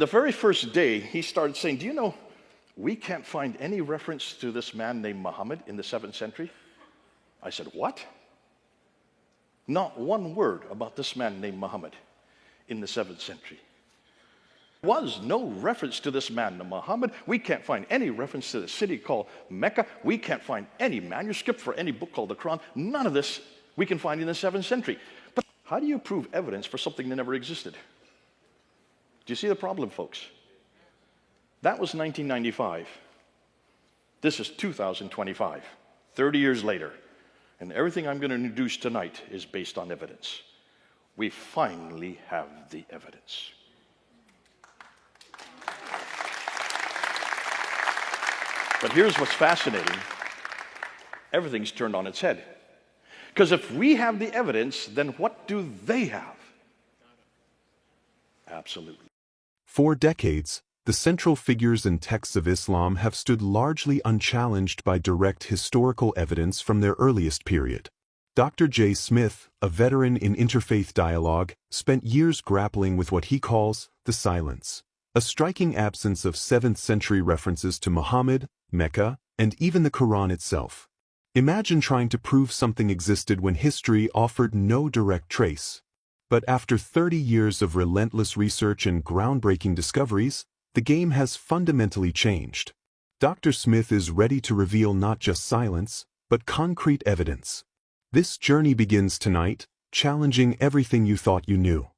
The very first day, he started saying, do you know, we can't find any reference to this man named Muhammad in the 7th century. I said, what? Not one word about this man named Muhammad in the 7th century. There was no reference to this man named Muhammad. We can't find any reference to the city called Mecca. We can't find any manuscript for any book called the Quran. None of this we can find in the 7th century. But how do you prove evidence for something that never existed? Do you see the problem, folks? That was 1995. This is 2025, 30 years later. And everything I'm going to introduce tonight is based on evidence. We finally have the evidence. But here's what's fascinating. Everything's turned on its head. Because if we have the evidence, then what do they have? Absolutely. For decades, the central figures and texts of Islam have stood largely unchallenged by direct historical evidence from their earliest period. Dr. J. Smith, a veteran in interfaith dialogue, spent years grappling with what he calls the silence, a striking absence of 7th century references to Muhammad, Mecca, and even the Quran itself. Imagine trying to prove something existed when history offered no direct trace. But after 30 years of relentless research and groundbreaking discoveries, the game has fundamentally changed. Dr. Smith is ready to reveal not just silence, but concrete evidence. This journey begins tonight, challenging everything you thought you knew.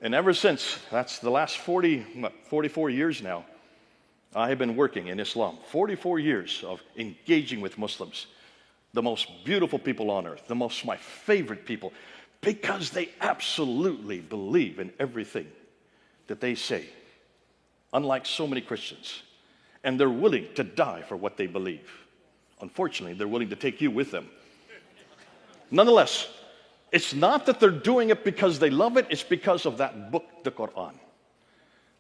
And ever since, that's the last 44 years now, I have been working in Islam. 44 years of engaging with Muslims. The most beautiful people on earth, my favorite people, because they absolutely believe in everything that they say. Unlike so many Christians. And they're willing to die for what they believe. Unfortunately, they're willing to take you with them. Nonetheless, it's not that they're doing it because they love it, it's because of that book, the Quran.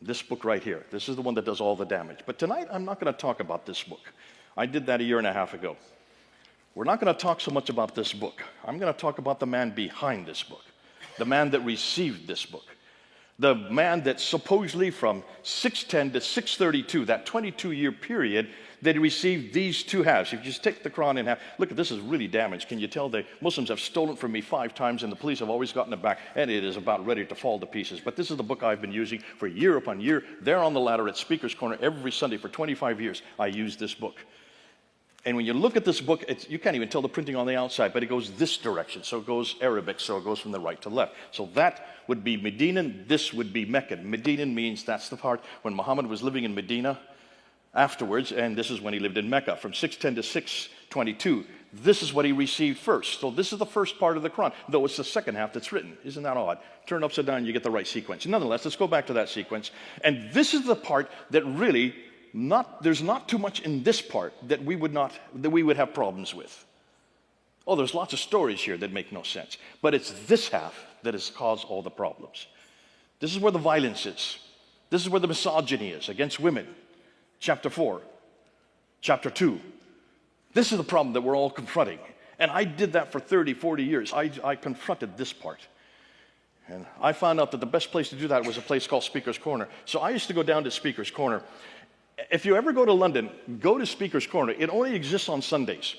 This book right here. This is the one that does all the damage. But tonight, I'm not going to talk about this book. I did that a year and a half ago. We're not going to talk so much about this book. I'm going to talk about the man behind this book. The man that received this book. The man that supposedly from 610 to 632, that 22-year period, that he received these two halves. If you just take the Quran in half, look, this is really damaged. Can you tell the Muslims have stolen it from me 5 times and the police have always gotten it back, and it is about ready to fall to pieces. But this is the book I've been using for year upon year. There on the ladder at Speaker's Corner every Sunday for 25 years, I use this book. And when you look at this book, you can't even tell the printing on the outside, but it goes this direction. So it goes Arabic, so it goes from the right to left. So that would be Medina, this would be Mecca. Medina means that's the part when Muhammad was living in Medina afterwards, and this is when he lived in Mecca, from 610 to 622. This is what he received first. So this is the first part of the Quran, though it's the second half that's written. Isn't that odd? Turn it upside down, you get the right sequence. Nonetheless, let's go back to that sequence. And this is the part that really there's not too much in this part that we would have problems with. Oh, there's lots of stories here that make no sense. But it's this half that has caused all the problems. This is where the violence is. This is where the misogyny is against women. Chapter 4. Chapter 2. This is the problem that we're all confronting. And I did that for 30, 40 years. I confronted this part. And I found out that the best place to do that was a place called Speaker's Corner. So I used to go down to Speaker's Corner. If you ever go to London, go to Speaker's Corner. It only exists on Sundays.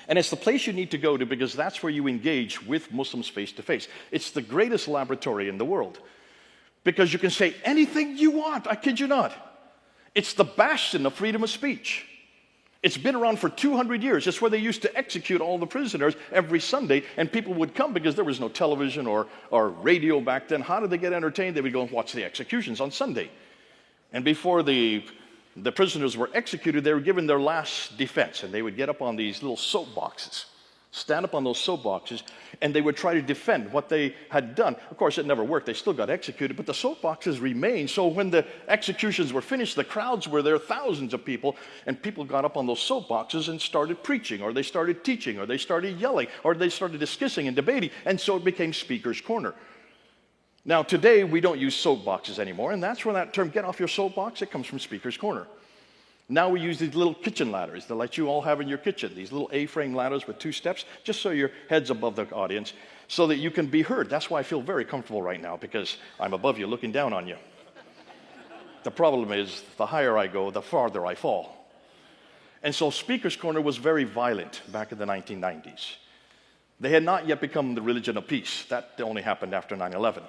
And it's the place you need to go to because that's where you engage with Muslims face to face. It's the greatest laboratory in the world because you can say anything you want. I kid you not. It's the bastion of freedom of speech. It's been around for 200 years. It's where they used to execute all the prisoners every Sunday, and people would come because there was no television or radio back then. How did they get entertained? They would go and watch the executions on Sunday. And before the prisoners were executed, they were given their last defense, and they would get up on these little soapboxes, stand up on those soapboxes, and they would try to defend what they had done. Of course, it never worked. They still got executed, but the soapboxes remained. So when the executions were finished, the crowds were there, thousands of people, and people got up on those soapboxes and started preaching, or they started teaching, or they started yelling, or they started discussing and debating, and so it became Speaker's Corner. Now, today, we don't use soapboxes anymore, and that's where that term, get off your soapbox, it comes from Speaker's Corner. Now we use these little kitchen ladders that like you all have in your kitchen, these little A-frame ladders with 2 steps, just so your head's above the audience, so that you can be heard. That's why I feel very comfortable right now, because I'm above you looking down on you. The problem is, the higher I go, the farther I fall. And so Speaker's Corner was very violent back in the 1990s. They had not yet become the religion of peace. That only happened after 9/11.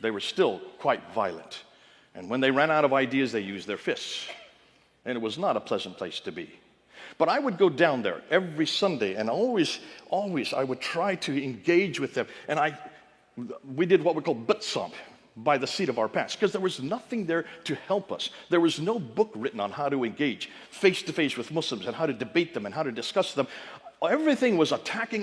They were still quite violent. And when they ran out of ideas, they used their fists. And it was not a pleasant place to be. But I would go down there every Sunday, and always I would try to engage with them. And we did what we call butsomp, by the seat of our pants, because there was nothing there to help us. There was no book written on how to engage face-to-face with Muslims and how to debate them and how to discuss them. Everything was attacking.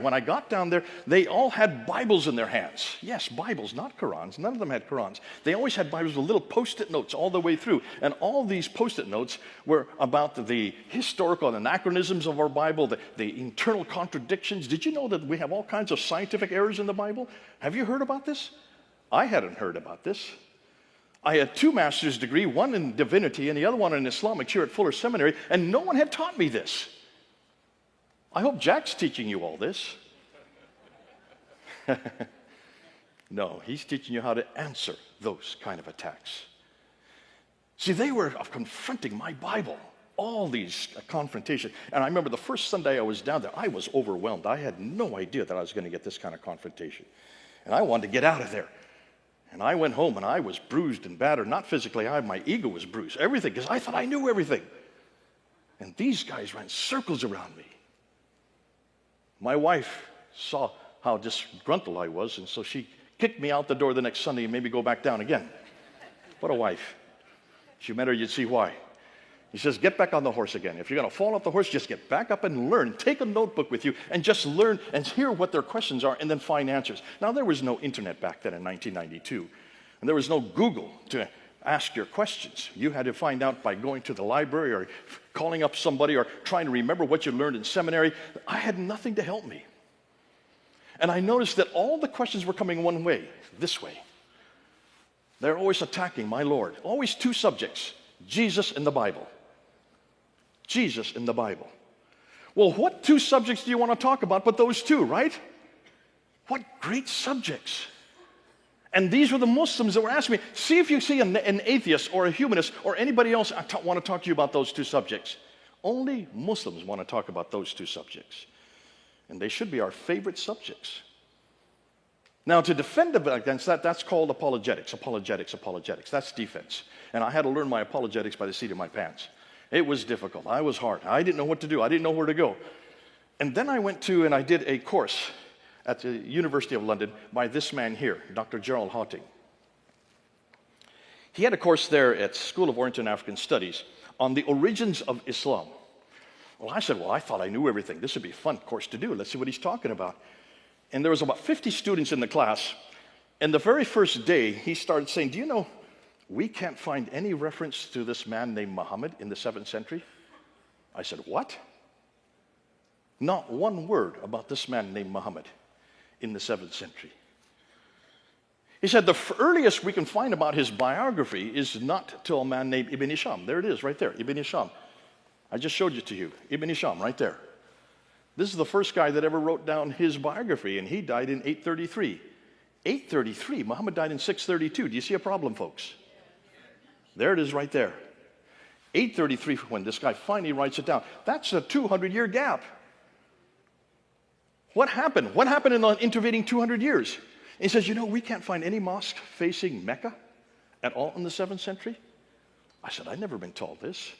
When I got down there, they all had Bibles in their hands. Yes, Bibles, not Qurans. None of them had Qurans. They always had Bibles with little post-it notes all the way through. And all these post-it notes were about the historical anachronisms of our Bible, the internal contradictions. Did you know that we have all kinds of scientific errors in the Bible? Have you heard about this? I hadn't heard about this. I had 2 master's degrees, one in divinity and the other one in Islamics here at Fuller Seminary, and no one had taught me this. I hope Jack's teaching you all this. No, he's teaching you how to answer those kind of attacks. See, they were confronting my Bible, all these confrontations. And I remember the first Sunday I was down there, I was overwhelmed. I had no idea that I was going to get this kind of confrontation. And I wanted to get out of there. And I went home and I was bruised and battered. Not physically, my ego was bruised. Everything, because I thought I knew everything. And these guys ran circles around me. My wife saw how disgruntled I was, and so she kicked me out the door the next Sunday and made me go back down again. What a wife. If you met her, you'd see why. He says, get back on the horse again. If you're going to fall off the horse, just get back up and learn. Take a notebook with you and just learn and hear what their questions are and then find answers. Now, there was no internet back then in 1992, and there was no Google to ask your questions. You had to find out by going to the library or calling up somebody or trying to remember what you learned in seminary. I had nothing to help me. And I noticed that all the questions were coming one way, this way. They're always attacking my Lord. Always 2 subjects, Jesus and the Bible. Jesus in the Bible. Well, what 2 subjects do you want to talk about but those 2, right? What great subjects. And these were the Muslims that were asking me, see if you see an atheist or a humanist or anybody else want to talk to you about those 2 subjects. Only Muslims want to talk about those 2 subjects. And they should be our favorite subjects. Now, to defend against that, that's called apologetics. That's defense. And I had to learn my apologetics by the seat of my pants. It was difficult. I was hard. I didn't know what to do. I didn't know where to go. And then I went to and I did a course at the University of London by this man here, Dr. Gerald Hawting. He had a course there at School of Oriental and African Studies on the origins of Islam. Well, I said, I thought I knew everything. This would be a fun course to do. Let's see what he's talking about. And there was about 50 students in the class. And the very first day, he started saying, do you know, we can't find any reference to this man named Muhammad in the 7th century? I said, what? Not one word about this man named Muhammad in the 7th century. He said the earliest we can find about his biography is not till a man named Ibn Hisham. There it is, right there, Ibn Hisham. I just showed it to you, Ibn Hisham, right there. This is the first guy that ever wrote down his biography, and he died in 833. 833, Muhammad died in 632. Do you see a problem, folks? There it is right there. 833, when this guy finally writes it down. That's a 200-year gap. What happened? What happened in the intervening 200 years? And he says, you know, we can't find any mosque facing Mecca at all in the 7th century. I said, I've never been told this.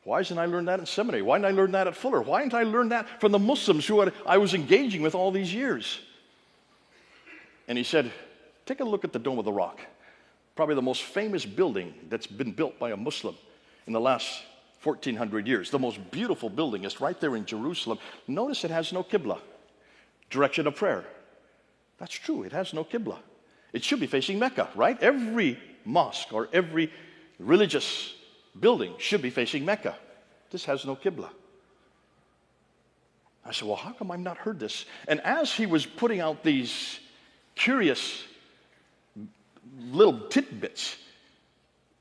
Why didn't I learn that in seminary? Why didn't I learn that at Fuller? Why didn't I learn that from the Muslims who I was engaging with all these years? And he said, take a look at the Dome of the Rock. Probably the most famous building that's been built by a Muslim in the last 1,400 years. The most beautiful building is right there in Jerusalem. Notice it has no Qibla, direction of prayer. That's true, it has no Qibla. It should be facing Mecca, right? Every mosque or every religious building should be facing Mecca. This has no Qibla. I said, well, how come I've not heard this? And as he was putting out these curious little tidbits,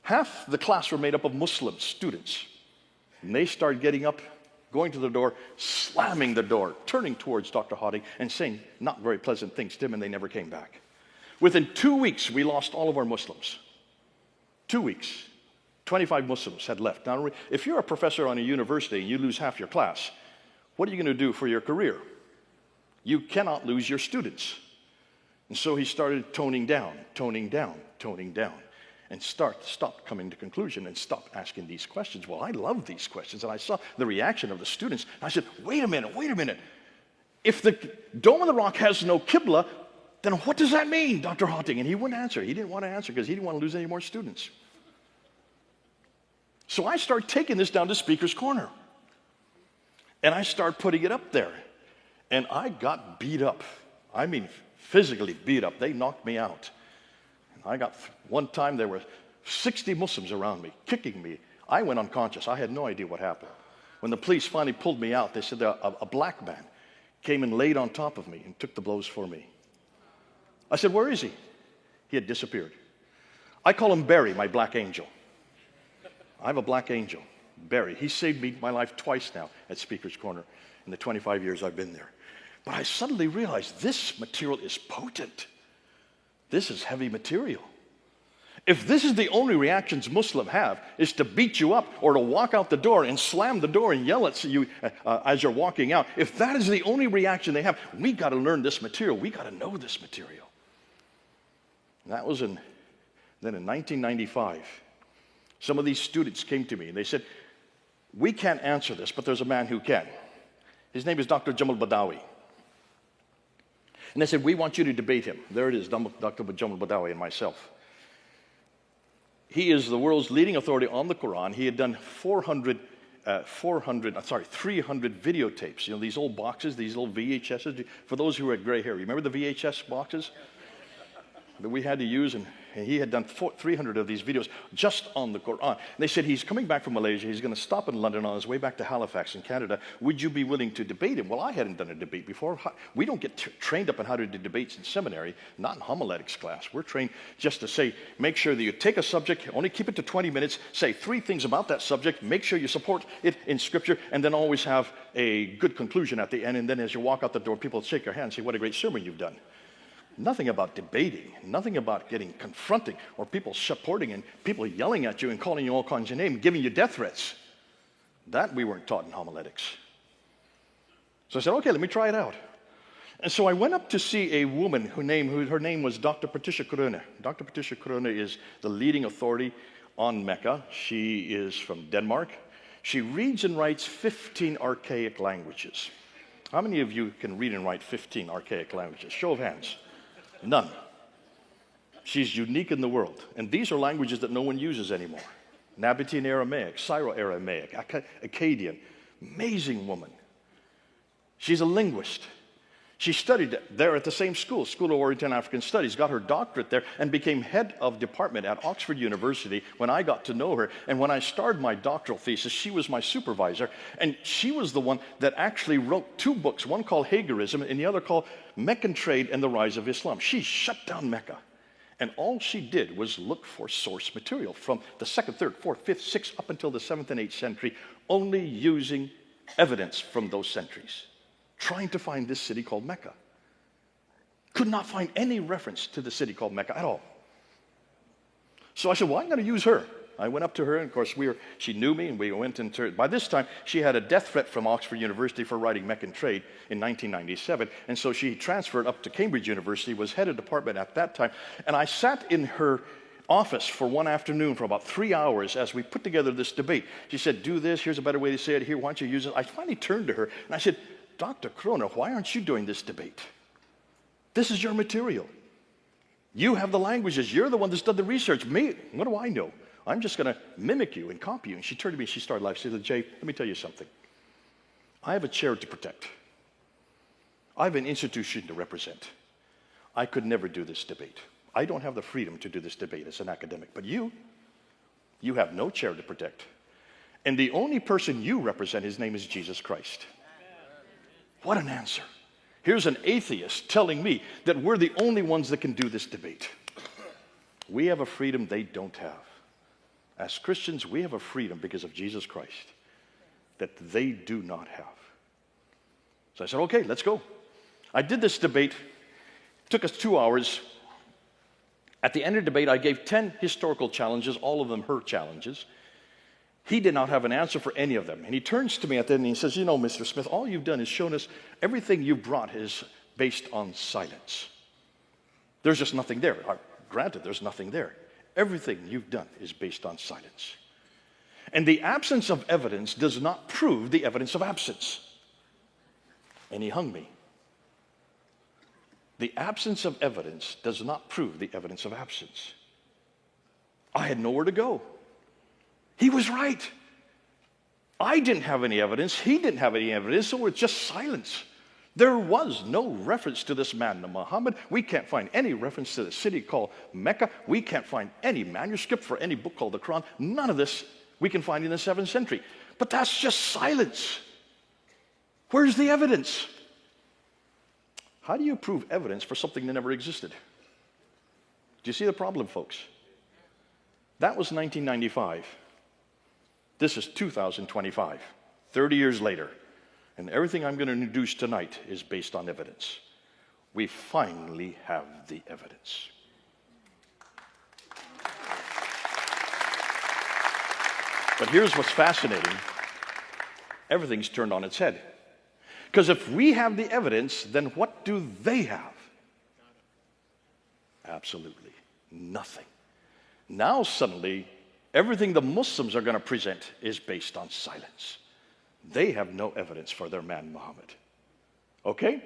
half the class were made up of Muslim students. And they started getting up, going to the door, slamming the door, turning towards Dr. Hawting and saying not very pleasant things to him, and they never came back. Within 2 weeks, we lost all of our Muslims. 2 weeks. 25 Muslims had left. Now, if you're a professor on a university and you lose half your class, what are you going to do for your career? You cannot lose your students. And so he started toning down, and stopped coming to conclusion and stopped asking these questions. Well, I love these questions, and I saw the reaction of the students. I said, wait a minute. If the Dome of the Rock has no Qibla, then what does that mean, Dr. Hotting? And he wouldn't answer. He didn't want to answer because he didn't want to lose any more students. So I started taking this down to Speaker's Corner. And I started putting it up there. And I got beat up. I mean, physically beat up. They knocked me out. And one time there were 60 Muslims around me, kicking me. I went unconscious. I had no idea what happened. When the police finally pulled me out, they said a black man came and laid on top of me and took the blows for me. I said, where is he? He had disappeared. I call him Barry, my black angel. I have a black angel, Barry. He saved my life twice now at Speaker's Corner in the 25 years I've been there. But I suddenly realized this material is potent. This is heavy material. If this is the only reactions Muslims have, is to beat you up or to walk out the door and slam the door and yell at you as you're walking out, if that is the only reaction they have, we got to learn this material. We got to know this material. And that was then in 1995. Some of these students came to me and they said, we can't answer this, but there's a man who can. His name is Dr. Jamal Badawi. And they said, we want you to debate him. There it is, Dr. Jamal Badawi and myself. He is the world's leading authority on the Quran. He had done 300 videotapes. You know, these old boxes, these old VHSs. For those who had gray hair, remember the VHS boxes that we had to use? And he had done 300 of these videos just on the Quran. And they said, he's coming back from Malaysia. He's going to stop in London on his way back to Halifax in Canada. Would you be willing to debate him? Well, I hadn't done a debate before. We don't get trained up on how to do debates in seminary, not in homiletics class. We're trained just to say, make sure that you take a subject, only keep it to 20 minutes, say 3 things about that subject, make sure you support it in Scripture, and then always have a good conclusion at the end. And then as you walk out the door, people shake your hand and say, what a great sermon you've done. Nothing about debating, nothing about getting confronting or people supporting and people yelling at you and calling you all kinds of names, giving you death threats. That we weren't taught in homiletics. So I said, okay, let me try it out. And so I went up to see a woman her name was Dr. Patricia Corona. Dr. Patricia Corona is the leading authority on Mecca. She is from Denmark. She reads and writes 15 archaic languages. How many of you can read and write 15 archaic languages? Show of hands. None. She's unique in the world. And these are languages that no one uses anymore. Nabatean Aramaic, Syro-Aramaic, Akkadian. Amazing woman. She's a linguist. She studied there at the same school, School of Oriental and African Studies, got her doctorate there, and became head of department at Oxford University when I got to know her. And when I started my doctoral thesis, she was my supervisor. And she was the one that actually wrote 2 books, one called Hagerism and the other called Meccan Trade and the Rise of Islam. She shut down Mecca. And all she did was look for source material from the 2nd, 3rd, 4th, 5th, 6th, up until the 7th and 8th century, only using evidence from those centuries. Trying to find this city called Mecca. Could not find any reference to the city called Mecca at all. So I said, well, I'm going to use her. I went up to her, and of course, she knew me, and we went into. By this time, she had a death threat from Oxford University for writing Meccan Trade in 1997, and so she transferred up to Cambridge University, was head of department at that time, and I sat in her office for one afternoon for about 3 hours as we put together this debate. She said, do this, here's a better way to say it, here, why don't you use it? I finally turned to her, and I said, Dr. Corona, why aren't you doing this debate? This is your material. You have the languages. You're the one that's done the research. Me, what do I know? I'm just going to mimic you and copy you. And she turned to me, she started laughing. She said, Jay, let me tell you something. I have a chair to protect. I have an institution to represent. I could never do this debate. I don't have the freedom to do this debate as an academic. But you have no chair to protect. And the only person you represent, his name is Jesus Christ. What an answer. Here's an atheist telling me that we're the only ones that can do this debate. We have a freedom they don't have. As Christians, we have a freedom because of Jesus Christ that they do not have. So I said, okay, let's go. I did this debate. It took us 2 hours. At the end of the debate, I gave 10 historical challenges, all of them her challenges. He did not have an answer for any of them. And he turns to me at the end and he says, you know, Mr. Smith, all you've done is shown us everything you brought is based on silence. There's just nothing there. Granted, there's nothing there. Everything you've done is based on silence. And the absence of evidence does not prove the evidence of absence. And he hung me. The absence of evidence does not prove the evidence of absence. I had nowhere to go. He was right. I didn't have any evidence. He didn't have any evidence, so it's just silence. There was no reference to this man, Muhammad. We can't find any reference to the city called Mecca. We can't find any manuscript for any book called the Quran. None of this we can find in the 7th century. But that's just silence. Where's the evidence? How do you prove evidence for something that never existed? Do you see the problem, folks? That was 1995. This is 2025, 30 years later. And everything I'm going to introduce tonight is based on evidence. We finally have the evidence. But here's what's fascinating. Everything's turned on its head. Because if we have the evidence, then what do they have? Absolutely nothing. Now suddenly, everything the Muslims are going to present is based on silence. They have no evidence for their man Muhammad. Okay?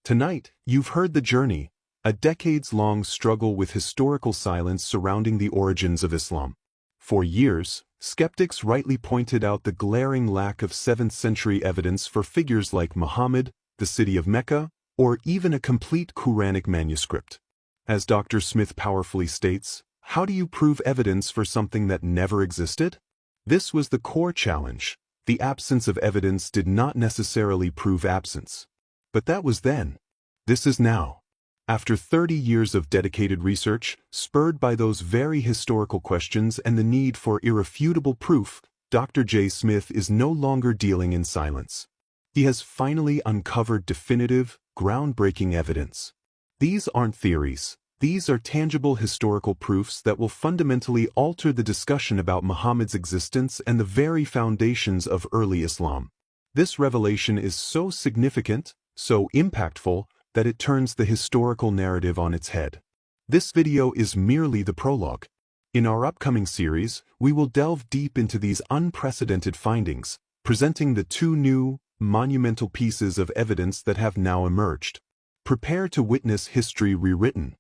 Tonight, you've heard the journey, a decades-long struggle with historical silence surrounding the origins of Islam. For years, skeptics rightly pointed out the glaring lack of 7th century evidence for figures like Muhammad, the city of Mecca, or even a complete Quranic manuscript. As Dr. Smith powerfully states, how do you prove evidence for something that never existed? This was the core challenge. The absence of evidence did not necessarily prove absence. But that was then. This is now. After 30 years of dedicated research, spurred by those very historical questions and the need for irrefutable proof, Dr. J. Smith is no longer dealing in silence. He has finally uncovered definitive, groundbreaking evidence. These aren't theories. These are tangible historical proofs that will fundamentally alter the discussion about Muhammad's existence and the very foundations of early Islam. This revelation is so significant, so impactful, that it turns the historical narrative on its head. This video is merely the prologue. In our upcoming series, we will delve deep into these unprecedented findings, presenting the 2 new, monumental pieces of evidence that have now emerged. Prepare to witness history rewritten,